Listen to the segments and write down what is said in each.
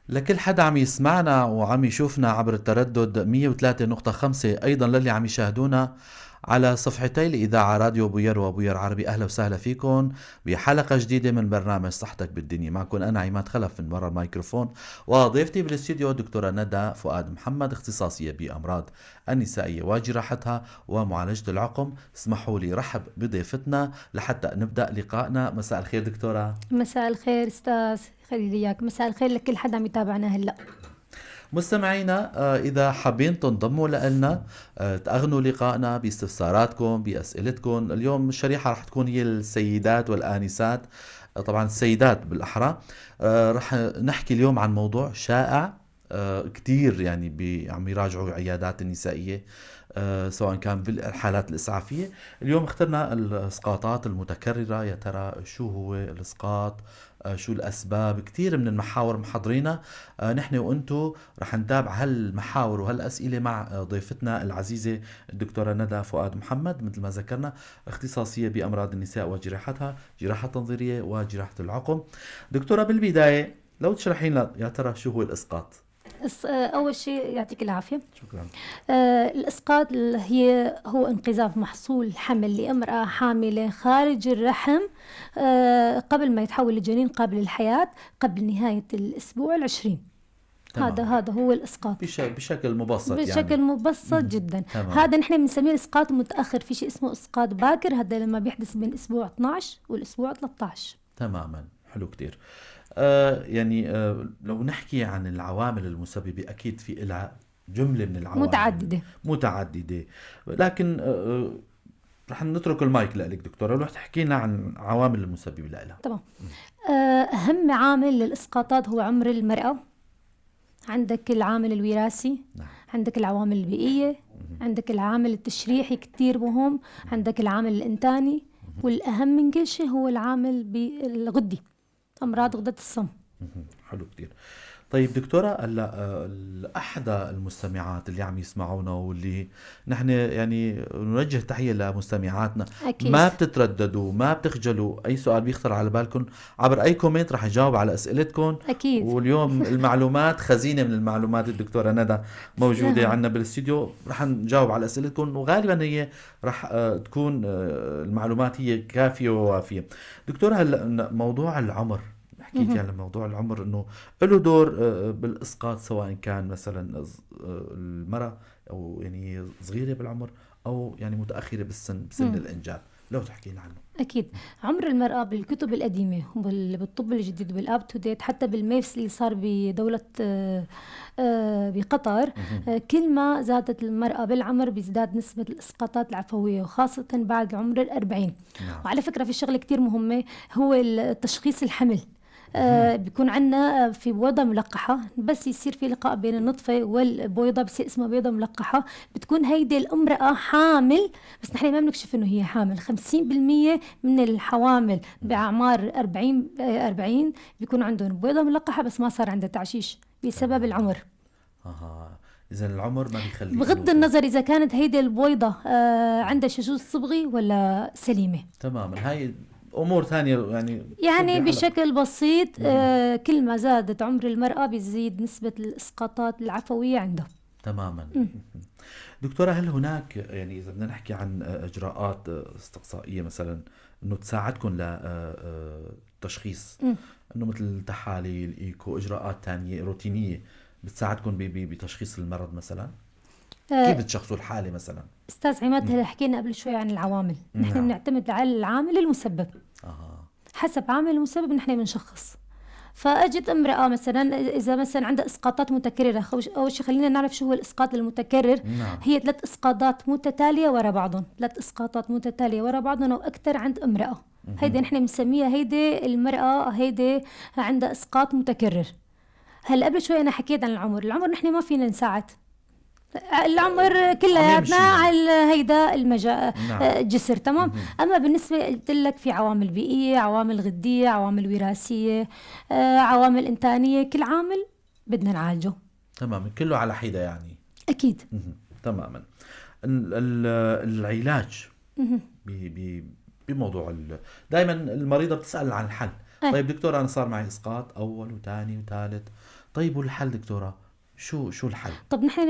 لكل حدا عم يسمعنا وعم يشوفنا عبر التردد 103.5، أيضا للي عم يشاهدونا على صفحتي الإذاعة راديو بوير وبوير عربي. أهلا وسهلا فيكم بحلقة جديدة من برنامج صحتك بالدنيا. معكم أنا عماد خلف من وراء الميكروفون، وضيفتي بالاستديو دكتورة ندى فؤاد محمد، اختصاصية بأمراض النسائية وجراحتها ومعالجة العقم. اسمحوا لي رحب بضيفتنا لحتى نبدأ لقائنا. مساء الخير دكتورة. مساء الخير استاذ خليل اياك. مساء الخير لكل حدا عم يتابعنا هلا. مستمعينا، إذا حابين تنضموا لنا تأغنوا لقائنا باستفساراتكم بأسئلتكم. اليوم الشريحة رح تكون هي السيدات والآنسات، طبعا السيدات بالأحرى. رح نحكي اليوم عن موضوع شائع كتير، يعني عم يراجعوا عيادات النسائية، سواء كان بالحالات الإسعافية. اليوم اخترنا الإسقاطات المتكررة. يا ترى شو هو الإسقاط؟ شو الأسباب؟ كتير من المحاور محضرينا. نحن وأنتو رح نتابع هالمحاور وهالأسئلة مع ضيفتنا العزيزة الدكتورة ندى فؤاد محمد، مثل ما ذكرنا اختصاصية بأمراض النساء وجراحتها، جراحة تنظيرية وجراحة العقم. دكتورة، بالبداية لو تشرحين لنا يا ترى شو هو الإسقاط؟ اول شيء يعطيك العافيه. شكرا. الاسقاط هو انقذاف محصول حمل لامراه حامله خارج الرحم قبل ما يتحول لجنين قابل للحياه، قبل نهايه الاسبوع العشرين. تمام. هذا هو الاسقاط بشكل مبسط يعني. بشكل مبسط جدا. تمام. هذا نحن بنسميه اسقاط متاخر. في شيء اسمه اسقاط باكر، هذا لما بيحدث بين اسبوع 12 والاسبوع 13. تماما، حلو كتير. يعني لو نحكي عن العوامل المسببة، أكيد في إلها جملة من العوامل متعدده. متعددة، لكن رح نترك المايك لك دكتورة، رح تحكي لنا عن عوامل المسببة لها. طبعا. أهم عامل للإسقاطات هو عمر المرأة. عندك العامل الوراثي، نعم. عندك العوامل البيئية، عندك العامل التشريحي كتير مهم، عندك العامل الإنتاني، والأهم من كل شيء هو العامل الغدي، أمراض غدة الصم. حلو كتير. طيب دكتورة، هلا أحدى المستمعات اللي عم يسمعونا، واللي نحن يعني نوجه تحية لمستمعاتنا، أكيد. ما بتترددوا، ما بتخجلوا، أي سؤال بيخطر على بالكم عبر أي كومنت رح يجاوب على أسئلتكم. أكيد. واليوم المعلومات خزينة من المعلومات. الدكتورة ندى موجودة نعم. عندنا بالاستديو، رح نجاوب على أسئلتكم، وغالبا هي رح تكون المعلومات هي كافية ووافية. دكتورة، هلا موضوع العمر، حكيتي على موضوع العمر انه له دور بالاسقاط، سواء كان مثلا المرأة او يعني صغيرة بالعمر، او يعني متأخرة بسن الانجاب. لو تحكي لنا عنه. أكيد. عمر المرأة بالكتب القديمة وبالطب الجديد وبالأب تو ديت، حتى بالميفس اللي صار بدولة بقطر، كل ما زادت المرأة بالعمر بيزداد نسبة الإسقاطات العفوية، وخاصة بعد عمر 40. نعم. وعلى فكرة في شغلة كتير مهمة، هو تشخيص الحمل. بيكون عندنا في بويضة ملقحة، بس يصير في لقاء بين النطفة والبويضة بصير اسمها بويضة ملقحة. بتكون هيدي الامرأة حامل، بس نحن ما بنكشف انه هي حامل. 50% من الحوامل بأعمار 40 بيكون عندهم بويضة ملقحة بس ما صار عندها تعشيش بسبب العمر. اذا العمر ما بيخلي بغض له. النظر إذا كانت هيدي البويضة عندها شذوذ صبغي ولا سليمة. تماما، هاي امور ثانية يعني يعني فضي حلقة. بشكل بسيط، كل ما زادت عمر المرأة بيزيد نسبة الإسقاطات العفوية عندها. تماما. دكتورة، هل هناك يعني إذا بدنا نحكي عن إجراءات استقصائية مثلا إنه تساعدكم للتشخيص، إنه مثل تحاليل إيكو، إجراءات تانية روتينية بتساعدكم بتشخيص المرض مثلا؟ كيف آه، بتشخصوا الحالة مثلا؟ أستاذ عماد، هلا حكينا قبل شوي عن العوامل. نحن نعم. بنعتمد على العامل المسبب. آه. حسب عامل المسبب نحن بنشخص. فاجت امرأة مثلا، إذا مثلا عندها إسقاطات متكررة، أول شيء خلينا نعرف شو هو الإسقاط المتكرر. نعم. هي 3 إسقاطات متتالية ورا بعضهم، 3 إسقاطات متتالية ورا بعضهم أو أكثر عند امرأة. هيدي نحن بنسميها، هيدي المرأة هيدي عندها إسقاط متكرر. هلا قبل شوي أنا حكيت عن العمر نحن ما فينا نساعد. العمر عم كلياتنا يمشي يعني. على هيدا نعم. جسر تمام. اما بالنسبه قلت لك في عوامل بيئيه، عوامل غديه، عوامل وراثيه، عوامل انتانيه، كل عامل بدنا نعالجه. تماما، كله على حدة يعني. اكيد. تماما. العلاج بموضوع دائما المريضة بتسأل عن الحل. ايه. طيب دكتور، أنا صار معي إسقاط أول وثاني وثالث، طيب والحل دكتورة، شو الحل؟ طب نحن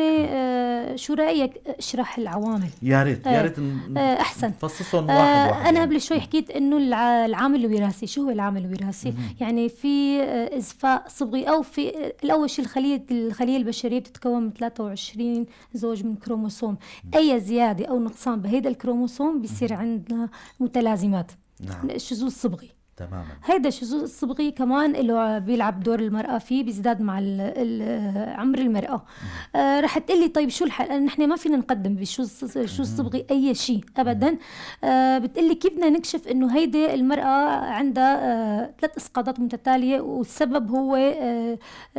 شو رأيك اشرح العوامل؟ يا ريت يا ريت أحسن. نفصصهم واحد واحد أنا يعني. قبل شوي حكيت إنه العامل الوراثي. شو هو العامل الوراثي؟ يعني في إزفاء صبغي، أو في الأول شيء الخلية البشرية بتتكون من 23 زوج من كروموسوم. أي زيادة أو نقصان بهيدا الكروموسوم بيصير عندنا متلازمات، نعم شذوذ صبغي. تماما. هيدا الشذوذ الصبغي كمان له بيلعب دور المرأة فيه، بيزداد مع عمر المرأة. رح تقلي طيب شو الحل؟ نحن ما فينا نقدم بالشذوذ الصبغي أي شيء أبدا. بتقلي كيف بدنا نكشف إنه هيدي المرأة عندها 3 إسقاطات متتالية والسبب هو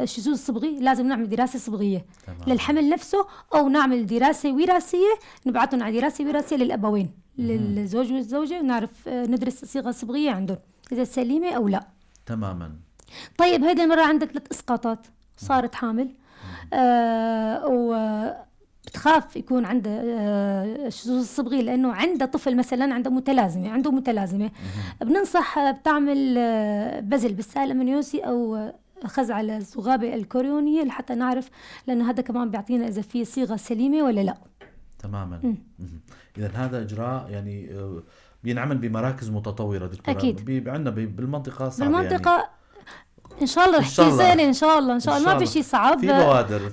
شذوذ صبغي؟ لازم نعمل دراسة صبغية للحمل نفسه، أو نعمل دراسة وراثية، نبعثهم على دراسة وراثية للأبوين، للزوج والزوجة، ونعرف ندرس صيغة صبغية عندهم إذا سليمة أو لا. تماما. طيب هيدا المرة عندها 3 إسقاطات، صارت حامل، وبتخاف يكون عندها شذوذ صبغي لأنه عندها طفل مثلا عنده متلازمة. بننصح بتعمل بذل بالسائل الأمنيوسي أو خزع على الذغابة الكوريونية لحتى نعرف، لأن هذا كمان بيعطينا إذا في صيغة سليمة ولا لا. تماما. إذا هذا إجراء يعني بينعمل بمراكز متطورة دكتورة. أكيد. عندنا بالمنطقة صعب بالمنطقة يعني. ان شاء الله رح تصير سهله، ان شاء الله ما في شيء صعب. في بوادر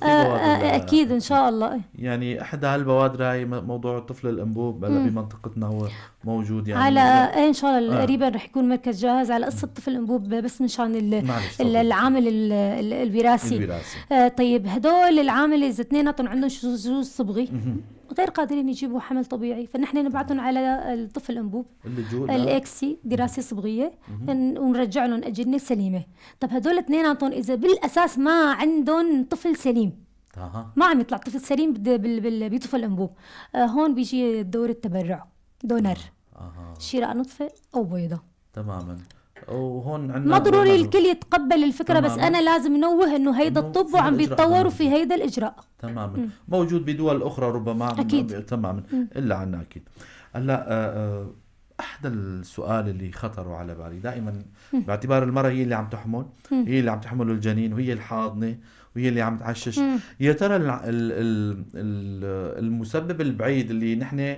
اكيد ان شاء الله. يعني احدى هالبوادر هاي موضوع الطفل الانبوب بمنطقتنا هو موجود يعني. على ان شاء الله قريبا رح يكون مركز جاهز على قصه طفل الانبوب، بس مشان العامل الوراثي. طيب هدول العامل اذا اثنيناتهم عندهم شذوذ صبغي غير قادرين يجيبوا حمل طبيعي، فنحن نبعثهم على الطفل الانبوب الاكسي دراسه صبغيه ونرجع لهم اجنه سليمه. طب هدول اثنيناتهم اذا بالاساس ما عندهم طفل سليم، ما عم يطلع طفل سليم بطفل الانبوب، هون بيجي دور التبرع، دونر، شراء نطفه او بويضه. تماما. وهون عندنا ما ضروري الكل يتقبل الفكره، بس انا لازم نوه انه هيدا الطب وعم بيتطوروا في هيدا الاجراء. تماما. موجود بدول اخرى ربما. اكيد. تماما. الا عنا اكيد. هلا احدى السؤال اللي خطروا على بالي دائما باعتبار المراه هي اللي عم تحمل، هي اللي عم تحمل الجنين، وهي الحاضنه، وهي اللي عم تعشش. يا ترى المسبب البعيد اللي نحن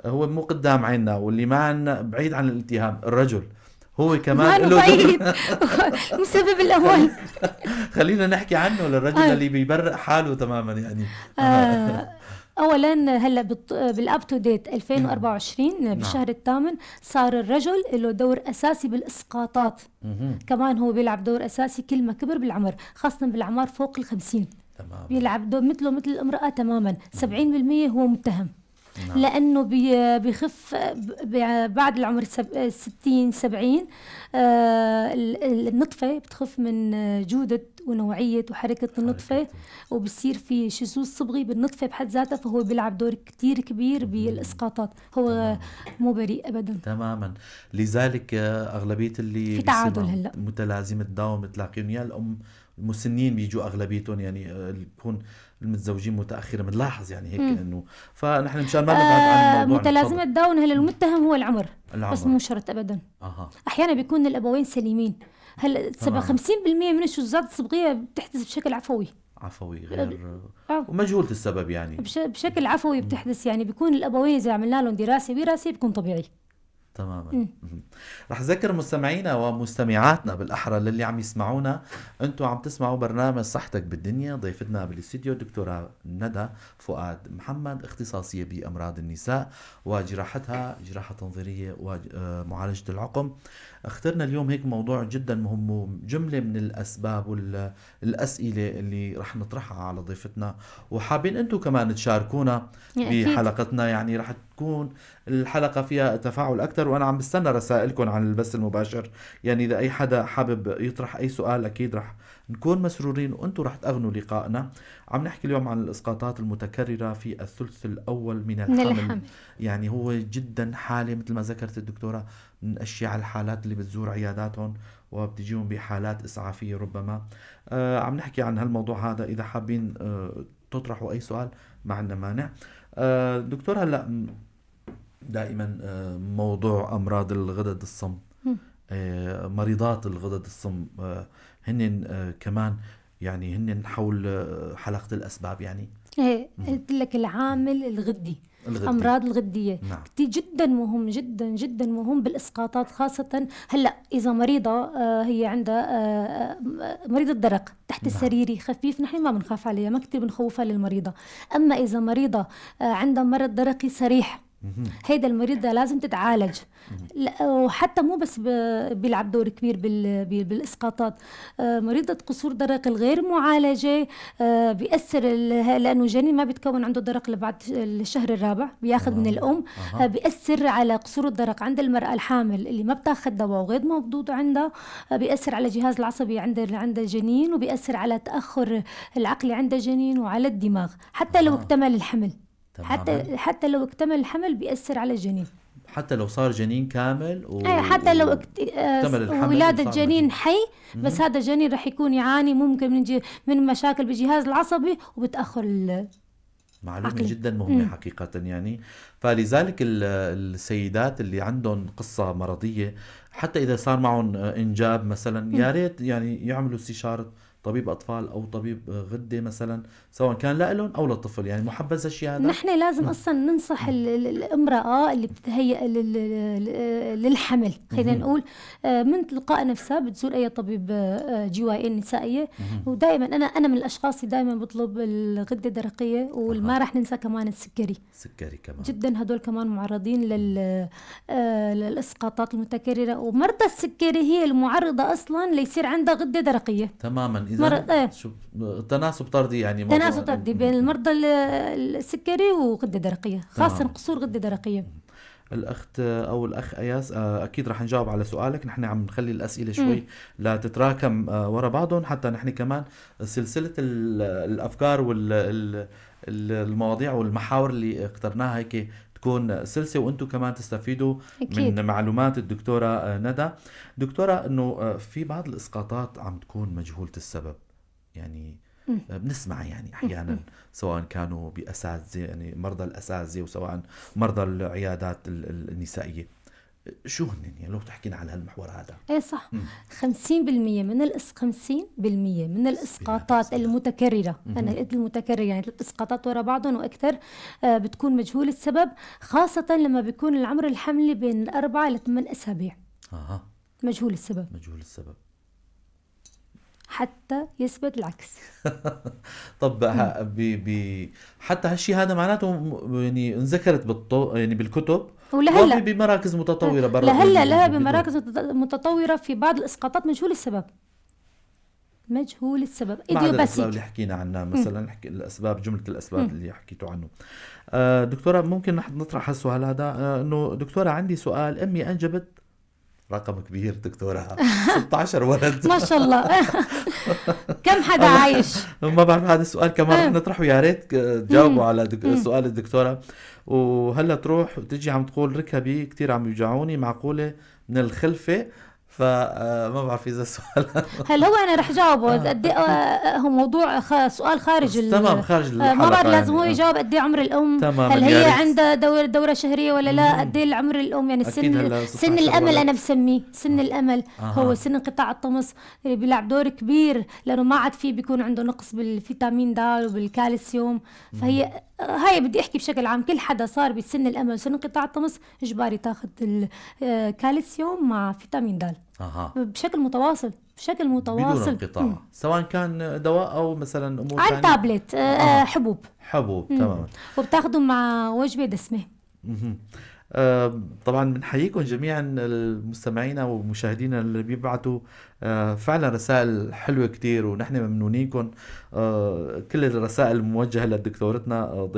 هو مو قدام عيننا واللي ما عنا، بعيد عن الالتهام، الرجل هو كمان له بعيد مسبب الأول. خلينا نحكي عنه، للرجل اللي بيبرئ حاله تماما يعني. اولا هلا بالاب تو ديت 2024 بالشهر الثامن صار الرجل له دور اساسي بالاسقاطات. كمان هو بيلعب دور اساسي كل ما كبر بالعمر، خاصه بالاعمار فوق ال50 بيلعب دور مثل الامراه تماما. 70% هو متهم. لأنه بيخف بعد العمر 60-70. النطفة بتخف من جودة ونوعية وحركة النطفة، وبصير في شذوذ صبغي بالنطفة بحد ذاتها، فهو بيلعب دور كتير كبير بالإسقاطات. هو مو بريء أبدا. تماما. لذلك أغلبية اللي في تعادل هلأ متلازمة داون بتلاقيهم يا الأم المسنين بيجوا أغلبيتهم، يعني بيكون المتزوجين متأخرة، بنلاحظ يعني هيك انه، فنحن مشان ما نبعد عن الموضوع. متلازمة داون هلا المتهم هو العمر. بس مو شرط ابدا. احيانا بيكون الابوين سليمين. هلا 50% من الشذوذات الصبغية بتحدث بشكل عفوي غير ومجهولة السبب، يعني بشكل عفوي بتحدث، يعني بيكون الابوين اذا عملنا لهم دراسة وراثية بيكون طبيعي. تماما. رح ذكر مستمعينا ومستمعاتنا بالاحرى للي عم يسمعونا، انتم عم تسمعوا برنامج صحتك بالدنيا. ضيفتنا بالاستديو دكتورة ندى فؤاد محمد، اختصاصية بامراض النساء وجراحتها، جراحة تنظيرية ومعالجة العقم. اخترنا اليوم هيك موضوع جدا مهم، جملة من الاسباب والاسئلة اللي رح نطرحها على ضيفتنا، وحابين انتم كمان تشاركونا بحلقتنا. يعني رح تكون الحلقة فيها تفاعل أكتر، وأنا عم بستنى رسائلكم عن البث المباشر. يعني إذا أي حدا حابب يطرح أي سؤال أكيد رح نكون مسرورين وأنتم رح تأغنوا لقائنا. عم نحكي اليوم عن الإسقاطات المتكررة في الثلث الأول من الحمل. يعني هو جدا حالة مثل ما ذكرت الدكتورة من أشياء الحالات اللي بتزور عياداتهم وبتجيهم بحالات إسعافية ربما. عم نحكي عن هالموضوع هذا. إذا حابين تطرحوا أي سؤال ما عندنا مانع. دكتور، هلأ دائما موضوع أمراض الغدد الصم، مريضات الغدد الصم هن كمان يعني هن حول حلقة الأسباب يعني. ايه قلت لك العامل الغدي، الغدي. أمراض الغدية نعم. كتير جدا مهم، جدا جدا مهم بالإسقاطات، خاصة هلأ إذا مريضة هي عندها مريضة درق تحت نعم. السريري خفيف، نحن ما بنخاف عليها، ما كتير بنخوفها للمريضة. أما إذا مريضة عندها مرض درقي صريح، هيدا المريضة لازم تتعالج. وحتى مو بس بيلعب دور كبير بالإسقاطات. مريضة قصور درق الغير معالجة بيأثر لأنه الجنين ما بيتكون عنده درق لبعد الشهر الرابع، بياخد من الأم. بيأثر على قصور الدرق عند المرأة الحامل اللي ما بتاخد دواء وغير موجود عندها. بيأثر على الجهاز العصبي عند الجنين، وبيأثر على تأخر العقلي عند الجنين وعلى الدماغ، حتى لو اكتمل الحمل. حتى لو اكتمل الحمل بيأثر على الجنين، حتى لو صار جنين كامل حتى لو اكتمل الحمل ولادة جنين حي، بس هذا الجنين رح يكون يعاني ممكن من مشاكل بالجهاز العصبي وبتأخر معلومة عقلي. جدا مهمة حقيقة يعني. فلذلك السيدات اللي عندهم قصة مرضية، حتى إذا صار معهم إنجاب مثلا، يا ريت يعني يعملوا استشارة طبيب أطفال أو طبيب غدة مثلا، سواء كان لهم أو للطفل، يعني محبذ الشيء هذا. نحن لازم أصلا ننصح الامرأة اللي بتتهيأ للحمل، خلينا نقول من تلقاء نفسها بتزور أي طبيب GYN نسائية. ودائما أنا من الأشخاص اللي دائما بطلب الغدة الدرقية، وما راح ننسى كمان السكري كمان جدا، هدول كمان معرضين للإسقاطات المتكررة. ومرضى السكري هي المعرضة أصلا ليصير عندها غدة درقية تماما. إذا شو تناسب طردي يعني، تناسب طردي بين المرضى السكري وغدة درقية، خاصة قصور غدة درقية. الأخت أو الأخ أياس أكيد رح نجاوب على سؤالك. نحن عم نخلي الأسئلة شوي لا تتراكم ورا بعضهم، حتى نحن كمان سلسلة الأفكار والمواضيع والمحاور اللي اخترناها هيك تكون سلسة، وأنتم كمان تستفيدوا أكيد. من معلومات الدكتورة ندى. دكتورة، أنه في بعض الإسقاطات عم تكون مجهولة السبب، يعني بنسمع يعني أحيانا سواء كانوا بأساتذة، يعني مرضى الأساتذة، وسواء مرضى العيادات النسائية. شو هن يعني لو تحكينا على هالمحور هذا؟ ايه صح. 50% من 50% من الإسقاطات المتكررة، أنا قلت المتكررة يعني 3 إسقاطات ورا بعضهم وأكثر، بتكون مجهول السبب، خاصة لما بيكون العمر الحملي بين 4 إلى 8 أسابيع. مجهول السبب. حتى يثبت العكس. طب حتى هالشي هذا معناته يعني انذكرت يعني بالكتب ولهلا بمراكز متطورة برا، لها بمراكز متطورة في بعض الإسقاطات مجهول السبب. بعض الأسباب اللي حكينا عنها مثلا، نحكي الأسباب، جملة الأسباب اللي حكيتوا عنه. دكتورة، ممكن نطرح السؤال هذا، انه دكتورة عندي سؤال، امي انجبت رقم كبير دكتورة 16 ولد. ما شاء الله. كم حدا عايش؟ ما بعرف، هذا السؤال كمان رح نطرحه، يا ريت تجاوبوا على سؤال الدكتورة. وهلا تروح وتجي عم تقول ركبي كتير عم يوجعوني، معقولة من الخلفة؟ فما بعرف اذا السؤال هل هو انا رح جاوبه قد هو موضوع سؤال خارج تمام، خارج ما بعرف، لازم هو يجاوب قد عمر الام، هل هي عندها دوره شهريه ولا لا، قد العمر الام، يعني سن الامل. انا بسميه سن الامل. هو سن انقطاع الطمس اللي بيلعب دور كبير، لانه ما عاد فيه بيكون عنده نقص بالفيتامين د وبالكالسيوم. فهي هاي بدي احكي بشكل عام، كل حدا صار بسن الامل سن انقطاع الطمس اجباري تاخذ الكالسيوم مع فيتامين د بشكل متواصل بدون انقطاع، سواء كان دواء او مثلا امور ثانيه، عن تابلت حبوب تماما، وبتاخذوا مع وجبه دسمه. طبعا بنحييكم جميعا المستمعين ومشاهدينا اللي بيبعتوا فعلا رسائل حلوة كتير، ونحن ممنونينكم. كل الرسائل الموجهة لدكتورتنا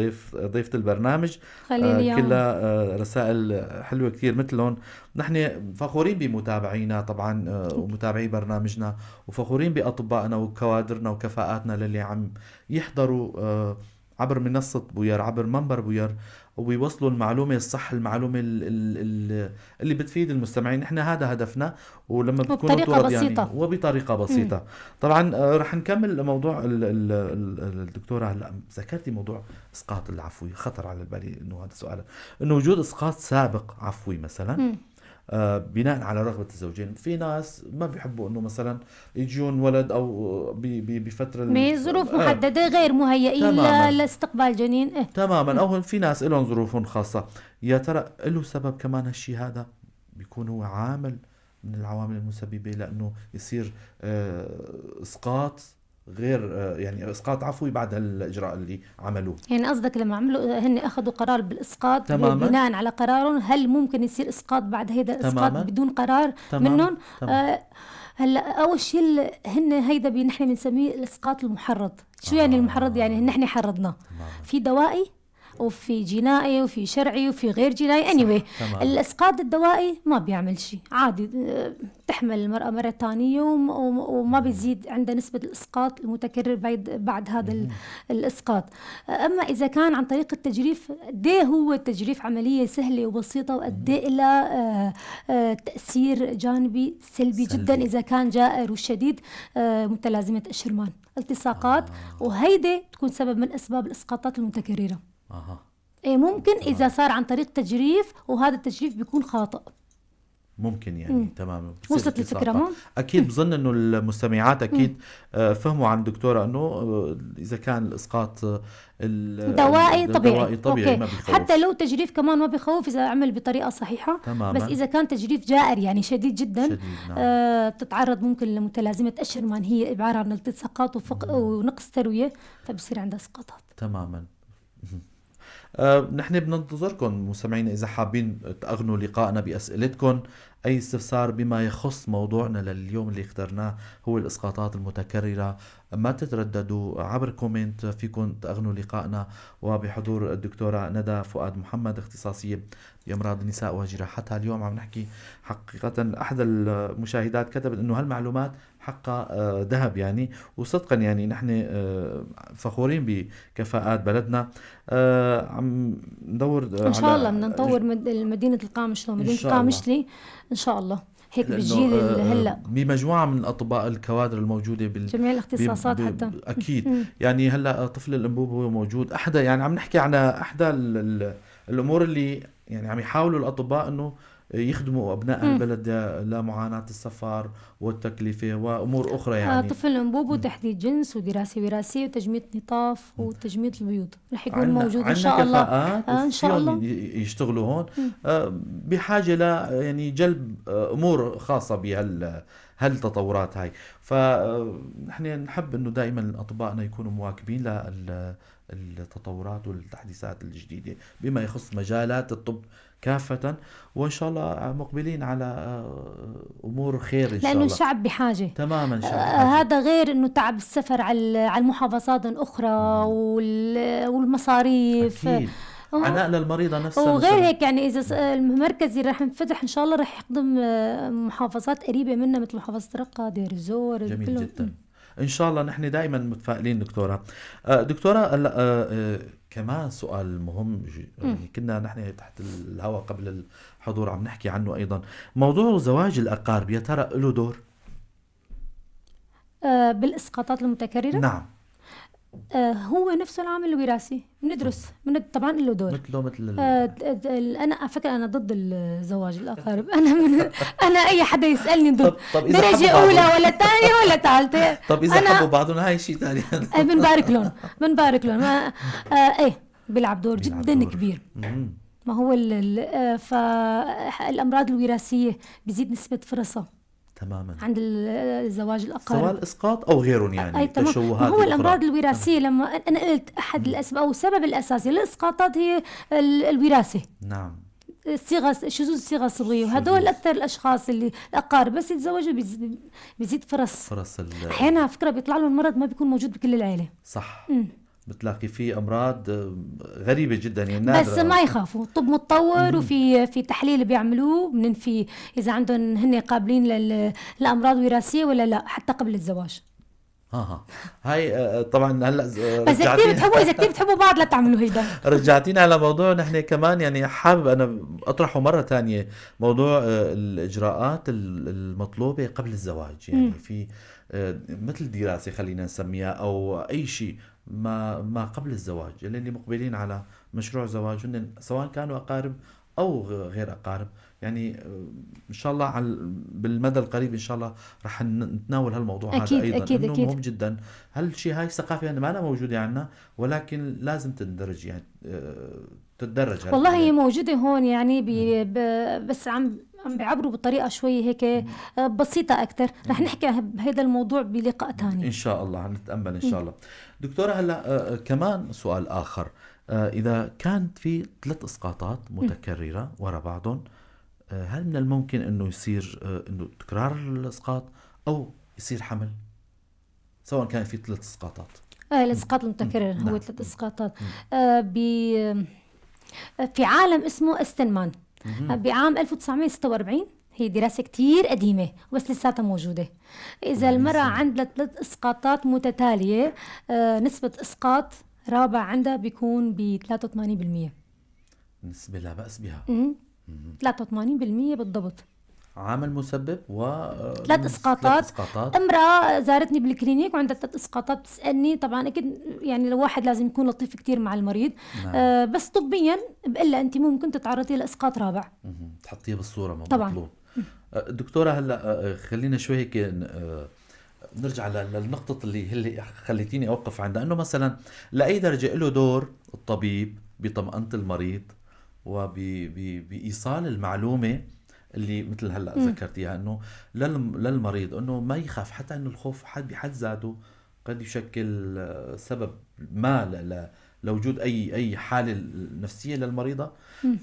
ضيفة البرنامج، كلها رسائل حلوة كتير مثلهم. نحن فخورين بمتابعينا طبعا ومتابعي برنامجنا، وفخورين بأطبائنا وكوادرنا وكفاءاتنا للي عم يحضروا عبر منصة بوير، عبر منبر بوير، ويوصلوا المعلومة الصح، المعلومة اللي بتفيد المستمعين. نحن هذا هدفنا، ولما بتكونوا بطريقة بسيطة يعني وبطريقة بسيطة. طبعا رح نكمل موضوع الدكتورة. هلا ذكرتي موضوع اسقاط العفوي، خطر على بالي انه هذا سؤال، انه وجود اسقاط سابق عفوي مثلا بناء على رغبة الزوجين. في ناس ما بيحبوا انه مثلا يجون ولد او بفترة ظروف محددة غير مهيئين تماما لاستقبال جنين. تماما، او في ناس لهم ظروف خاصة. يا ترى له سبب كمان هالشي هذا؟ بيكون هو عامل من العوامل المسببة لانه يصير اسقاط غير يعني اسقاط عفوي بعد الاجراء اللي عملوه. يعني قصدك لما عملوا هن اخذوا قرار بالاسقاط تماما بناء على قرارهم، هل ممكن يصير اسقاط بعد هيدا الاسقاط تماما بدون قرار تمام منهم؟ تمام. آه هلا اول شيء هن هيدا نحن بنسميه الاسقاط المحرض. شو يعني المحرض؟ يعني نحن حرضناه تماما في دوائي وفي جنائي وفي شرعي وفي غير جنائي. anyway تماما الاسقاط الدوائي ما بيعمل شيء عادي. تحمل المرأة مرة تانية وما بيزيد عندها نسبة الاسقاط المتكرر بعد هذا الاسقاط. اما اذا كان عن طريق التجريف، قد ايه هو التجريف عملية سهلة وبسيطة، وقد ايه لها تأثير جانبي سلبي جدا سلبي. اذا كان جائر وشديد. متلازمة الشرمان، التصاقات، وهيدي تكون سبب من اسباب الاسقاطات المتكررة. اها إيه ممكن إذا تمام. صار عن طريق تجريف وهذا التجريف بيكون خاطئ. ممكن يعني تمام بتصير وصلت الفكرة اتساقات. مو؟ اكيد بظن انه المستمعات اكيد فهموا عن الدكتورة انه اذا كان الاسقاط دوائي طبيعي. الدوائي طبيعي أوكي. ما بيخوف. حتى لو تجريف كمان ما بيخوف إذا عمل بطريقة صحيحة. بس تماما إذا كان تجريف جائر يعني شديد جدا، شديد نعم. تتعرض ممكن لمتلازمة الشرمان، هي عبارة عن التصاقات ونقص تروية، فبصير عندها اسقاطات. تماما. نحن بننتظركم مستمعينا إذا حابين تأغنوا لقائنا بأسئلتكم. أي استفسار بما يخص موضوعنا لليوم اللي اخترناه هو الإسقاطات المتكررة، ما تترددوا عبر كومنت فيكم تأغنوا لقائنا، وبحضور الدكتورة ندى فؤاد محمد اختصاصية بأمراض النساء وجراحتها. اليوم عم نحكي حقيقة أحد المشاهدات كتبت أنه هالمعلومات حقها ذهب يعني، وصدقا يعني نحن فخورين بكفاءات بلدنا. عم ندور إن شاء الله على بدنا نطور مدينة القامشلي إن ومدينة شاء الله، القامشلي إن شاء الله، هيك لأنه بالجيل هلا بمجموعة من الأطباء الكوادر الموجودة جميع الاختصاصات حتى. أكيد. يعني هلا طفل الأنبوب هو موجود أحدى، يعني عم نحكي عن أحدى الأمور اللي يعني عم يحاولوا الأطباء أنه يخدموا أبناء البلد لا معاناة السفر والتكلفة وأمور أخرى يعني. طفل الأنبوب وتحديد جنس ودراسة وراثية وتجميد نطاف وتجميد البيوض رح يكون موجود إن شاء الله. كفاءات إن شاء الله يشتغلوا هون. بحاجة ل يعني جلب أمور خاصة بهالتطورات هاي. فنحن نحب إنه دائما أطبائنا يكونوا مواكبين للتطورات والتحديثات الجديدة بما يخص مجالات الطب كافة، وإن شاء الله مقبلين على أمور خير إن شاء لأنه الله. الشعب بحاجة. تماما شعب بحاجة. هذا غير إنه تعب السفر على المحافظات الأخرى والمصاريف. أكيد عناء للمريضة نفسها. وغير هيك يعني إذا المركزي رح ينفتح إن شاء الله رح يخدم محافظات قريبة منا مثل محافظة رقة، دير الزور. جميل جدا. إن شاء الله نحن دائما متفائلين دكتورة. دكتورة كمان سؤال مهم يعني كنا نحن تحت الهواء قبل الحضور عم نحكي عنه أيضا، موضوع زواج الأقارب، يا ترى له دور؟ بالإسقاطات المتكررة؟ نعم. هو نفسه العامل الوراثي بندرس طبعا له دور مثل انا على فكره انا ضد الزواج الاقارب. انا اي حدا يسالني ضد. طب إذا درجه اولى ولا ثانيه ولا ثالثه. طب إذا حبوا بعضهم هاي شيء ثاني. بنبارك لهم. ايه بيلعب دور جدا كبير. ما هو فالامراض الوراثيه بيزيد نسبه فرصها تماما عند الزواج الأقارب، سواء الإسقاط أو غيرهم يعني. أي تمام. تشوهات هو الأخرى. الأمراض الوراثية لما أنا قلت أحد الأسباب أو السبب الأساسي للإسقاطات هي الوراثة. نعم. شذوذ الصيغة الصبغية، وهدول أكثر الأشخاص اللي الأقارب بس يتزوجوا بيزيد فرص أحيانا على فكرة بيطلع لهم المرض ما بيكون موجود بكل العائلة. صح. بتلاقي فيه امراض غريبه جدا يعني نادرة. بس ما يخافوا، الطب متطور وفي تحليل بيعملوه بننفي اذا عندهم هن قابلين للامراض الوراثيه ولا لا حتى قبل الزواج. هاي طبعا هلا بس اذا كثير بتحبوا بعض لا تعملوا هيدا. رجعتينا على موضوع نحن كمان يعني حابب انا اطرحه مره ثانيه، موضوع الاجراءات المطلوبه قبل الزواج. يعني في مثل دراسه خلينا نسميها او اي شيء ما قبل الزواج، اللي مقبلين على مشروع زواج سواء كانوا اقارب او غير اقارب، يعني ان شاء الله بالمدى القريب ان شاء الله رح نتناول هالموضوع هذا أكيد ايضا، أكيد انه أكيد. مهم جدا. هالشيء هاي الثقافه يعني ما أنا موجوده عندنا، ولكن لازم تندرج يعني تتدرج والله هي هالحكي. موجودة هون يعني بس عم بيعبروا بطريقة شوي هيك بسيطة أكتر. رح نحكي بهذا الموضوع بلقاء تاني. ان شاء الله هنتامل ان شاء الله. دكتوره هلا كمان سؤال اخر، اذا كانت في 3 اسقاطات متكرره ورا بعضهم، هل من الممكن انه يصير انه تكرار الاسقاط او يصير حمل، سواء كان في 3 اسقاطات؟ الإسقاط المتكرر هو نعم. 3 إسقاطات. في عالم اسمه استنمان بعام 1946. هي دراسة كتير قديمة بس لساتها موجودة. إذا المرأة عندها 3 إسقاطات متتالية، نسبة إسقاط رابع عندها بيكون ب 83%. نسبة لا بأس بها. 83% بالضبط. عامل مسبب ثلاث 3 اسقاطات. اسقاطات. امرأة زارتني بالكلينيك وعندها 3 اسقاطات، بتسألني طبعا اكيد يعني الواحد لازم يكون لطيف كتير مع المريض. نعم. بس طبيا بقول لها انت ممكن تتعرضي لاسقاط رابع. تحطيها بالصورة طبعا. مطلوب. دكتورة هلا خلينا شوي هيك نرجع للنقطة اللي خليتيني أوقف عندها، أنه مثلا لأي درجة له دور الطبيب بطمأنة المريض وبإيصال المعلومة اللي مثل هلا ذكرتيها، انه للمريض انه ما يخاف، حتى انه الخوف بحد ذاته قد يشكل سبب ما لوجود اي حالة نفسية للمريضة.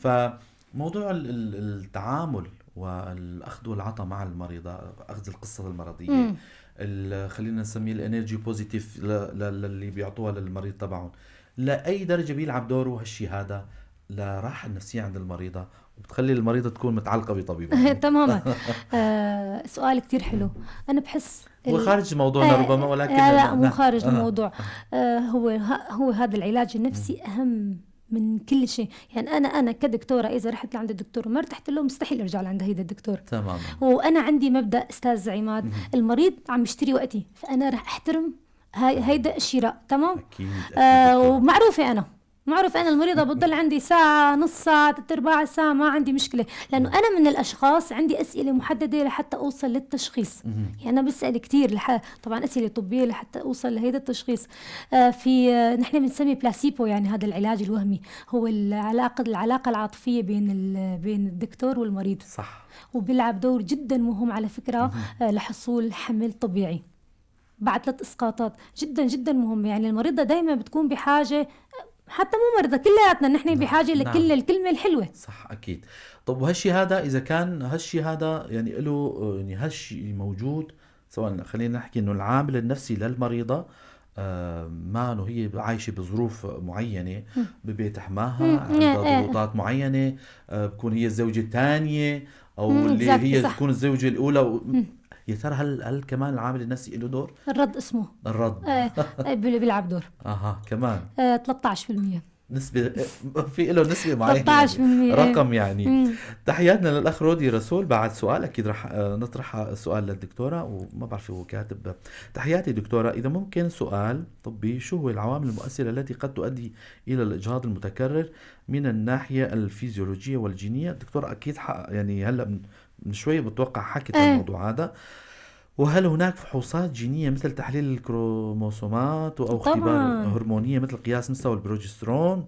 فموضوع التعامل والاخذ والعطاء مع المريضة، اخذ القصة المرضية، خلينا نسميه الانرجي بوزيتيف اللي بيعطوها للمريض تبعهم، لاي درجة بيلعب دوره هالشي هذا لراحة النفسية عند المريضة، وبتخلي المريضة تكون متعلقة بطبيبها. تماما. سؤال كتير حلو. أنا بحس هو خارج موضوعنا ربما، ولكن لا مو خارج الموضوع. هو هذا العلاج النفسي أهم من كل شيء. يعني أنا كدكتورة إذا رحت لعند الدكتور وما ارتحت له مستحيل أرجع لعند هيدا الدكتور. تماما. وأنا عندي مبدأ أستاذ عماد، المريض عم يشتري وقتي، فأنا رح أحترم هيدا الشراء. تمام. أكيد. ومعروفة أنا المريضة بتضل عندي ساعة، نص ساعة، 3/4 ساعة، ما عندي مشكلة، لأنه أنا من الأشخاص عندي أسئلة محددة لحتى أوصل للتشخيص. يعني أنا بسأل كتير طبعا أسئلة طبية لحتى أوصل لهذا التشخيص. نحن بنسمي بلاسيبو، يعني هذا العلاج الوهمي، هو العلاقة العاطفية بين الدكتور والمريض. صح. وبيلعب دور جدا مهم على فكرة لحصول حمل طبيعي بعد 3 إسقاطات. جدا جدا مهم. يعني المريضة دايما بتكون بحاجة، حتى مو مرضى، كلياتنا نحن بحاجة لكل الكلمة الحلوة. صح أكيد. طب وهالشي هذا إذا كان هالشي هذا يعني له يعني هالشي موجود، سواء خلينا نحكي إنه العامل النفسي للمريضة ما إنه هي عايشة بظروف معينة ببيت حماها، عندها ضغوطات معينة، بكون هي الزوجة الثانية أو اللي هي تكون الزوجة الأولى. يا ترى هل كمان العامل النفسي له دور؟ الرد اسمه الرد. بيلعب دور. كمان 13%. نسبة في له نسبة معينة 13%. رقم يعني. تحياتنا للأخ رودي رسول. بعد سؤال أكيد رح نطرح السؤال للدكتورة، وما بعرف هو كاتب. تحياتي دكتورة، إذا ممكن سؤال طبي، شو هو العوامل المؤثرة التي قد تؤدي إلى الإجهاض المتكرر من الناحية الفيزيولوجية والجينية؟ الدكتور أكيد يعني هلأ من شوي بتوقع حكت الموضوع هذا. وهل هناك فحوصات جينية مثل تحليل الكروموسومات أو اختبار هرمونية مثل قياس مستوى البروجسترون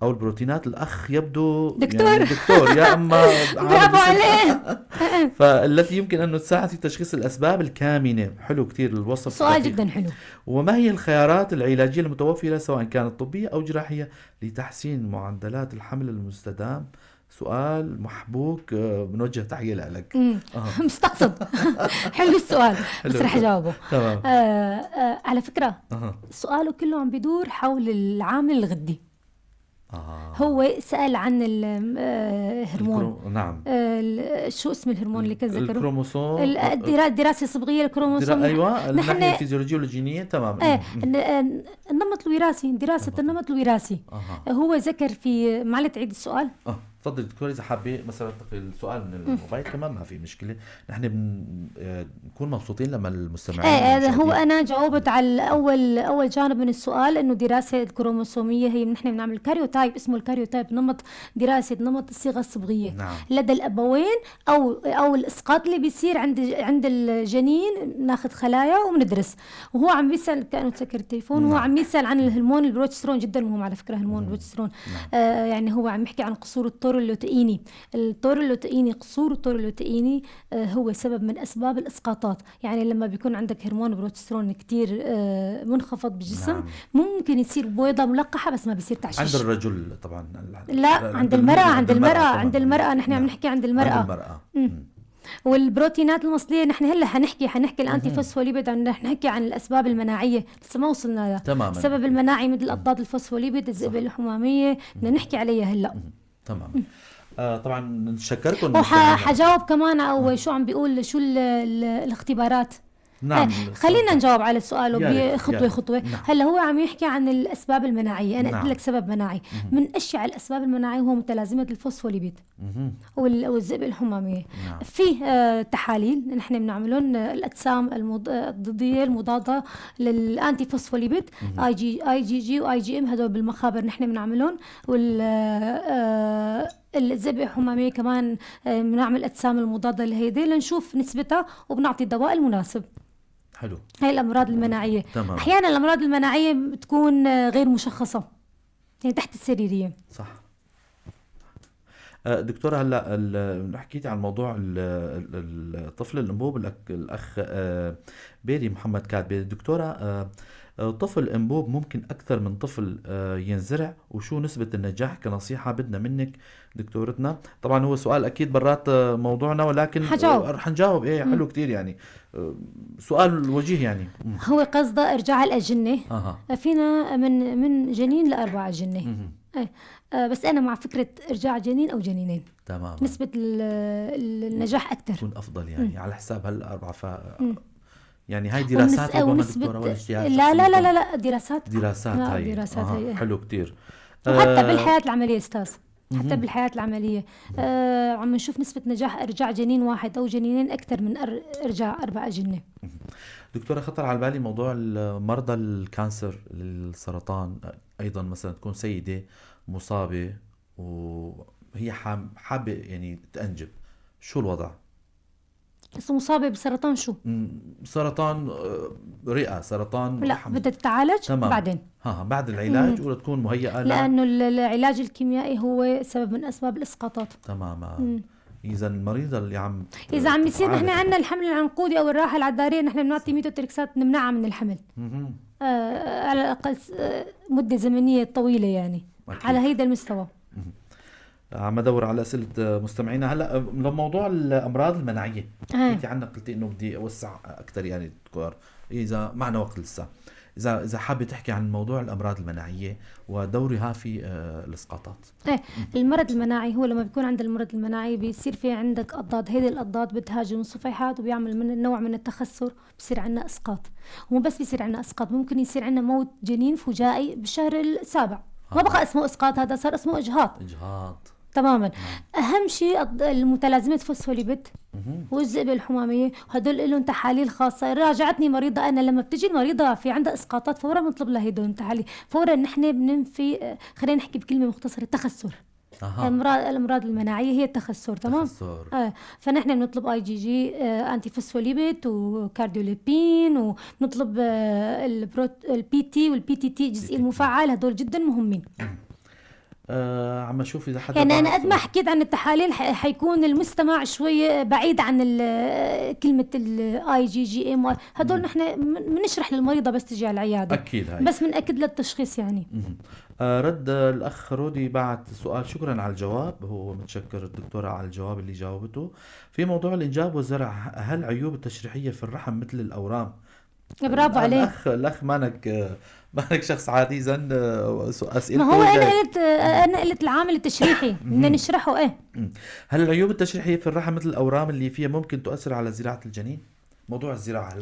أو البروتينات؟ الأخ يبدو دكتور. يعني دكتور يا أما برافو عليه. فالتي يمكن أن تساعد في تشخيص الأسباب الكامنة. حلو كتير الوصف، سؤال جدا حلو. وما هي الخيارات العلاجية المتوفرة سواء كانت طبية أو جراحية لتحسين معدلات الحمل المستدام؟ سؤال محبوك، بنوجه تحية لك. مستقصد. حلو السؤال. بس رح أجاوبه. تمام. على فكرة سؤاله كله عم بيدور حول العامل الغدي. هو سأل عن الهرمون. نعم. شو اسم الهرمون اللي كان ذكره؟ الكروموسوم. الدراسة الصبغية الكروموسوم. أيوة. الناحية الفيزيولوجية والجينية. تمام. النمط الوراثي، دراسة النمط الوراثي. هو ذكر في، معلش تعيد السؤال. تفضل دكتور اذا حابه مثلا تقي السؤال من الموبايل كمان ما في مشكله. نحن بنكون مبسوطين لما المستمعين هذا هو والمشاهدين. انا جاوبت على اول جانب من السؤال، انه دراسه الكروموسوميه هي نحن بنعمل كاريوتايب، اسمه الكاريوتايب، دراسه نمط الصيغه الصبغيه نعم لدى الابوين، او الاسقاط اللي بيصير عند الجنين. ناخذ خلايا وبندرس، وهو عم بيسال كانه تسكر التليفون، وهو نعم عم يسال عن الهرمون البروجسترون، جدا مهم على فكره هرمون البروجسترون. نعم يعني هو عم يحكي عن قصور الطور اللوتئيني. قصور الطور اللوتئيني هو سبب من اسباب الاسقاطات. يعني لما بيكون عندك هرمون بروجسترون كتير منخفض بالجسم، نعم. ممكن يصير بويضة ملقحة بس ما بيصير عند تعشيش. الرجل طبعا. لا، عند المرأة نحن عم نحكي عند عند المرأة. المرأة. والبروتينات المصلية نحن هلا حنحكي الانتي فوسفوليبيد، نحكي عن الاسباب المناعية، لسه ما وصلنا لها. تماما. السبب المناعي مثل الاضداد الفوسفوليبيد، الذئبة الحمامية، بدنا نحكي عليها هلا. تمام. طبعا نشكركم المستمعين. وحجاوب كمان او شو عم بيقول، شو الاختبارات. نعم خلينا نجاوب على السؤال يا خطوة ريت. خطوة. نعم. هلا هو عم يحكي عن الأسباب المناعية. أنا نعم. قلت لك سبب مناعي. من أشياء الأسباب المناعية هو متلازمة الفوسفوليبيد والذئبة الحمامية. نعم. فيه تحاليل نحن بنعملهم، الأجسام الضدية المضادة للأنتي فوسفوليبيد، IgG و IgM، هدول بالمخابر نحن بنعملهم. الذئبة الحمامية كمان بنعمل أجسام المضادة لهيدي لنشوف نسبتها، وبنعطي الدواء المناسب. حلو. هاي الأمراض المناعية. تمام. أحيانا الأمراض المناعية بتكون غير مشخصة، يعني تحت السريرية. صح. دكتورة هلا حكيتي عن موضوع الطفل الانبوب. الاخ بيري محمد كاتبه دكتورة، طفل انبوب ممكن اكثر من طفل ينزرع، وشو نسبة النجاح؟ كنصيحة بدنا منك دكتورتنا. طبعا هو سؤال اكيد برات موضوعنا، ولكن رح نجاوب. ايه حلو كتير يعني. سؤال وجيه يعني. هو قصده ارجاع الأجنة. فينا من جنين ل4 أجنة. بس أنا مع فكرة إرجاع جنين أو جنينين. تمام. نسبة النجاح أكثر، تكون أفضل يعني على حساب هالأربعة. يعني هاي دراسات ربما دكتورة ولا اجتهاد؟ لا دراسات هاي. دراسات هاي. حلو كتير. وحتى بالحياة العملية أستاذ، حتى بالحياة العملية عم نشوف نسبة نجاح إرجاع جنين واحد أو جنينين أكثر من إرجاع 4 أجنة. دكتورة، خطر على بالي موضوع مرضى الكانسر، السرطان أيضا. مثلا تكون سيدة مصابة وهي حابة يعني تأنجب، شو الوضع؟ مصابة بسرطان شو؟ سرطان رئة، سرطان لا، رحم. بدها تتعالج بعدين. بعد العلاج ولا تكون مهيئة؟ لأنه العلاج الكيميائي هو سبب من أسباب الإسقاطات. تماما. إذا المريضة اللي إذا عم يصير نحن عندنا الحمل العنقودي أو الراحة العذارية، نحن بنعطي ميتوتريكسات نمنعها من الحمل على الأقل مدة زمنية طويلة يعني. أكيد. على هيدا المستوى. عم ادور على اسئله مستمعينا. هلا لموضوع الامراض المناعيه حكيتي عنها، قلتي انه بدي اوسع اكثر يعني دكتور، اذا معنا وقت لسه، اذا حابه تحكي عن موضوع الامراض المناعيه ودورها في الاسقاطات. المرض المناعي هو لما بيكون عند المرض المناعي بيصير في عندك اضداد، هذه الاضداد بتهاجم الصفيحات وبيعمل من نوع من التخثر، بصير عندنا اسقاط. ومو بس بيصير عندنا اسقاط، ممكن يصير عندنا موت جنين فجائي بالشهر السابع. ما بقى اسمه اسقاط، هذا صار اسمه اجهاض. تماما. اهم شيء المتلازمه فوسفوليبيد والذئبه الحماميه، وهدول لهم تحاليل خاصه. راجعتني مريضه انا، لما بتجي المريضه في عندها اسقاطات فورا بنطلب لها هدول التحاليل فورا. نحن بننفي، خلينا نحكي بكلمه مختصره، التخثر. الامراض المناعيه هي التخثر. تمام. فنحن بنطلب IgG انتي فوسفوليبيد وكارديوليبين، ونطلب الPT والPTT الجزيء المفعل، هدول جدا مهمين. عم اشوف اذا حدا يعني انا قد ما حكيت عن التحاليل حيكون المستمع شوي بعيد عن كلمه IgG هدول نحن بنشرح للمريضه بس تجي على العياده. اكيد هاي. بس بنأكد للتشخيص يعني. رد الاخ رودي بعد سؤال، شكرا على الجواب. هو متشكر الدكتوره على الجواب اللي جاوبته. في موضوع الانجاب والزرع، هل عيوب التشريحيه في الرحم مثل الاورام؟ برافو عليك. الاخ مانك شخص عادي. اذا اسئلته، ما هو انا قلت العامل التشريحي بدنا نشرحه. هل العيوب التشريحيه في الرحم مثل الاورام اللي فيها ممكن تؤثر على زراعه الجنين؟ موضوع الزراعه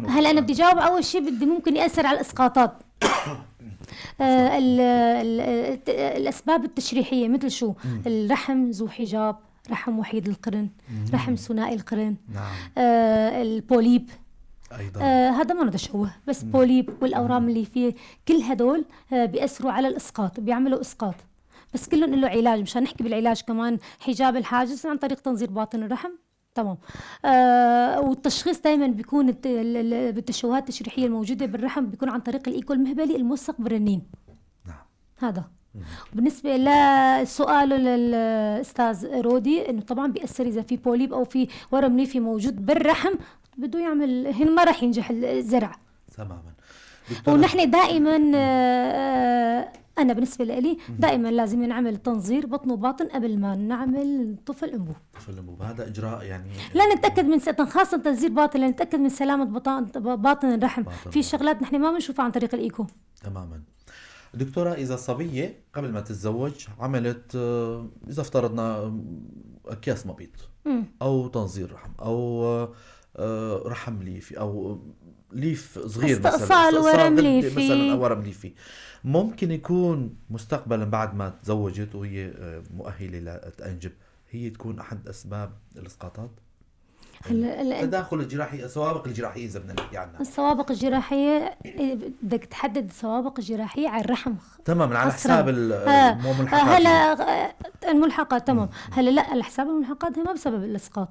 هلا انا بدي جاوب. اول شيء ممكن ياثر على الاسقاطات. الأسباب التشريحية مثل شو؟ الرحم ذو حجاب، رحم وحيد القرن، رحم ثنائي القرن، نعم. البوليب، أيضا. هذا ما تشوه، بس بوليب والأورام اللي فيه، كل هدول بيأثروا على الإسقاط، بيعملوا إسقاط، بس كلهم له علاج. مشان نحكي بالعلاج كمان، حجاب الحاجز عن طريق تنظير باطن الرحم، تمام. والتشخيص دائما بيكون بالتشوهات التشريحيه الموجوده بالرحم بيكون عن طريق الايكو المهبلي الموثق بالرنين. نعم. هذا بالنسبه لسؤاله للاستاذ رودي، انه طبعا بيأثر اذا في بوليب او في ورم ليفي موجود بالرحم، بده يعمل هنا ما راح ينجح الزرع تماما. ونحن دائما أنا بالنسبة لي دائما لازم نعمل تنظير بطن وباطن قبل ما نعمل طفل أنبوب. طفل أنبوب هذا إجراء يعني لا نتأكد من خاصة تنظير باطن، لنتأكد من سلامة باطن الرحم. في شغلات نحن ما بنشوفها عن طريق الإيكو. تماما. دكتورة، إذا صبية قبل ما تتزوج عملت إذا افترضنا أكياس مبيض أو تنظير رحم أو رحم ليفي أو ليف صغير مثلا، استئصال ورم ليفي مثلا أو ورم ليفي، ممكن يكون مستقبلا بعد ما تزوجت وهي مؤهلة لتأنجب هي تكون أحد أسباب الإسقاطات؟ التداخل الجراحي، السوابق الجراحية إذا بدنا نحكي عنها. السوابق الجراحية بدك تحدد السوابق الجراحية على الرحم تماما، على حساب الملحقات. هلا الملحقات تمام. هلا لا، على حساب الملحقات هي ما بسبب الإسقاط،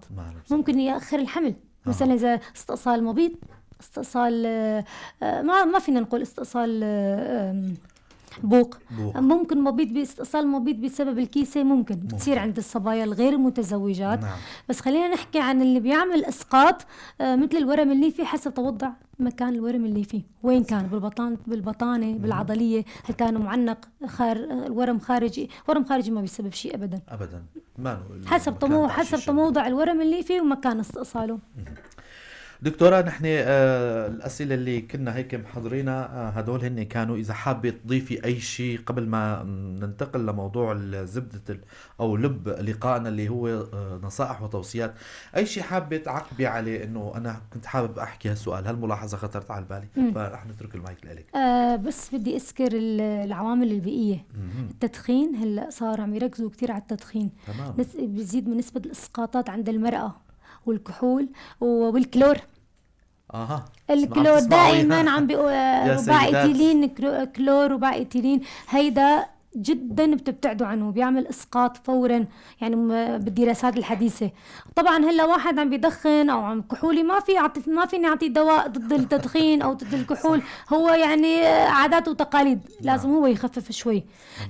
ممكن يأخر الحمل. مثلا إذا استئصال مبيض، استئصال ما فينا نقول استئصال بوق. ممكن مبيض باستئصال مبيض بسبب الكيسة، ممكن بتصير عند الصبايا الغير متزوجات. نعم. بس خلينا نحكي عن اللي بيعمل إسقاط، مثل الورم الليفي، حسب توضع مكان الورم الليفي وين كان، بالبطانة بالعضلية، هل كان معنق الورم خارجي. ورم خارجي ما بيسبب شيء أبدا حسب تموضع الورم الليفي ومكان استئصاله. دكتورة، نحن الأسئلة اللي كنا هيك محضرينها هدول هن كانوا. إذا حابة تضيفي أي شيء قبل ما ننتقل لموضوع زبدة أو لب لقائنا اللي هو نصائح وتوصيات، أي شيء حابة تعقبي عليه؟ إنه أنا كنت حابب أحكي هالسؤال، هالملاحظة خطرت على بالي، فرح نترك المايك لك. بس بدي أذكر العوامل البيئية. التدخين، هلا صار عم يركزوا كتير على التدخين. بيزيد من نسبة الإسقاطات عند المرأة، والكحول والكلور. الكلور دائما عم باء إيثيلين، كلور وباء إيثيلين، هيدا جدا بتبتعدوا عنه، بيعمل اسقاط فورا يعني بالدراسات الحديثه. طبعا هلا واحد عم بيدخن او عم كحولي، ما فيني اعطيه دواء ضد التدخين او ضد الكحول، هو يعني عادات وتقاليد، لازم هو يخفف شوي.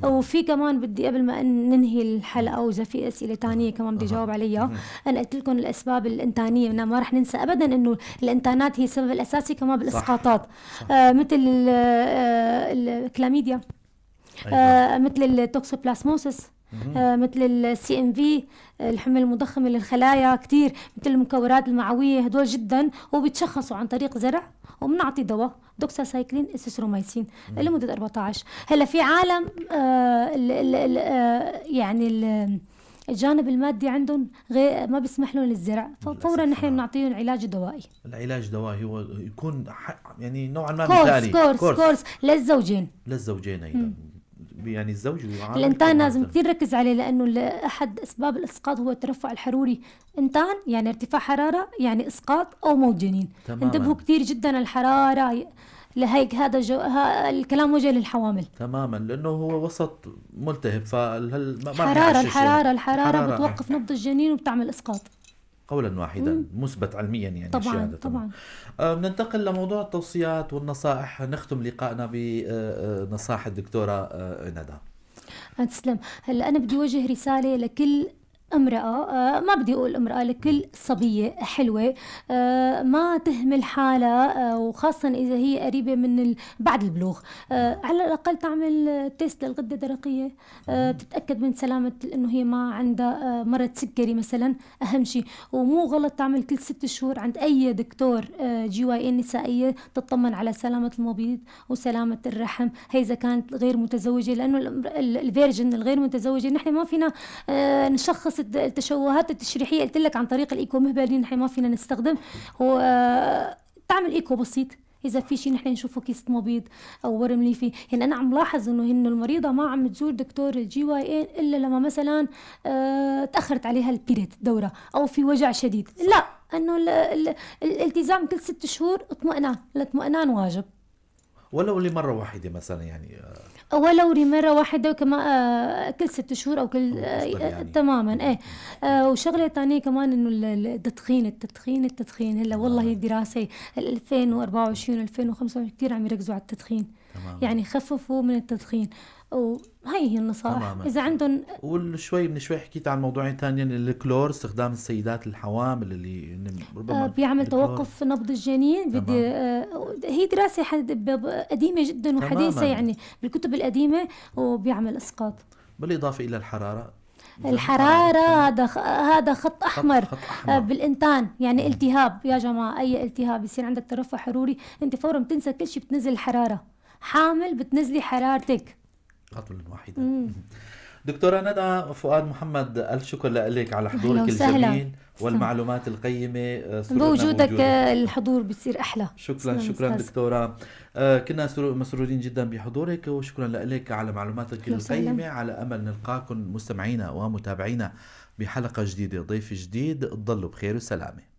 وفي كمان بدي قبل ما ننهي الحلقه، واذا في اسئله تانية كمان بدي اجاوب عليها. انا قلت لكم الاسباب الانتانيه، ما رح ننسى ابدا انه الانتانات هي السبب الاساسي كمان بالاسقاطات. مثل الكلاميديا، مثل التوكسوبلازموسيس، مثل السي ام في، الحمل المضخمه للخلايا كتير، مثل المكورات المعويه، هدول جدا وبيتشخصوا عن طريق زرع، وبنعطي دواء دوكساسايكلين اسيثرومايسين لمده 14. هلا في عالم يعني الجانب المادي عندهم غير ما بيسمح لهم الزرع، ففورا نحن بنعطيهم علاج دوائي. العلاج الدوائي هو يكون يعني نوعا ما مثالي، كورس للزوجين ايضا. يعني الزوج الانتان لازم كثير ركز عليه، لانه احد اسباب الاسقاط هو الترفع الحروري. انتان يعني ارتفاع حراره، يعني اسقاط او موت جنين. انتبهوا كثير جدا الحراره، لهيك هذا الكلام وجه للحوامل تماما، لانه هو وسط ملتهب، الحراره بتوقف نبض الجنين وبتعمل اسقاط قولا واحدا، مثبت علميا يعني. طبعا. ننتقل لموضوع التوصيات والنصائح، نختم لقائنا بنصائح الدكتورة ندى. تسلم. هلا أنا بدي وجه رسالة لكل امرأة، ما بدي أقول امرأة، لكل صبية حلوة ما تهمل حالها، وخاصة إذا هي قريبة من بعد البلوغ، على الأقل تعمل تيست للغدة الدرقية، تتأكد من سلامة إنه هي ما عندها مرض سكري مثلا، أهم شيء. ومو غلط تعمل كل 6 شهور عند أي دكتور GYN نسائية، تطمن على سلامة المبيض وسلامة الرحم، هي إذا كانت غير متزوجة، لأنه الفيرجن الغير متزوجة نحن ما فينا نشخص التشوهات التشريحيه. قلت لك عن طريق الايكو مهبلي نحن ما فينا نستخدم، هو تعمل ايكو بسيط اذا في شيء نحن نشوفه كيس مبيض او ورم ليفي. يعني انا عم لاحظ انه المريضه ما عم تزور دكتور الجي واي ان الا لما مثلا تاخرت عليها البيريد دوره او في وجع شديد. لا، انه الالتزام كل 6 شهور اطمئنان، الاطمئنان واجب. ولو لمرة واحدة مثلا يعني ولو مرة واحدة، وكمان كل 6 شهور أو كل أو أفضل يعني. تماما. ايه وشغلة تانية كمان إنه التدخين هلا والله هي دراسة 2024 2025 كتير عم يركزوا على التدخين. تماما. يعني خففوا من التدخين، وهي هي النصائح تماما. إذا عندهم. وشوي من شوي حكيت عن موضوعين تانيين، الكلور، استخدام السيدات الحوامل اللي ربما بيعمل الكلور. توقف نبض الجنين. تمام. بدي هي دراسة قديمة جدا وحديثة تماما. يعني بالكتب القديمة، وبيعمل إسقاط. بالإضافة إلى الحرارة. الحرارة هذا خط أحمر. خط أحمر. بالإنتان يعني التهاب يا جماعة، أي التهاب يصير عندك ترفع حروري أنت فورا بتنسى كل شيء، بتنزل الحرارة. حامل بتنزلي حرارتك. خطوة واحدة. دكتورة ندى فؤاد محمد، ألف شكر لك على حضورك أهلا وسهلا. الجميل والمعلومات القيمة. سرورنا بوجودك بوجودك. الحضور بيصير أحلى. شكرا تسلم شكرا أستاذ. دكتورة. كنا مسرورين جدا بحضورك، وشكرا لك على معلوماتك أهلا وسهلا. القيمة. على أمل نلقاكم مستمعينا ومتابعينا بحلقة جديدة، ضيف جديد. تضلوا بخير وسلامة.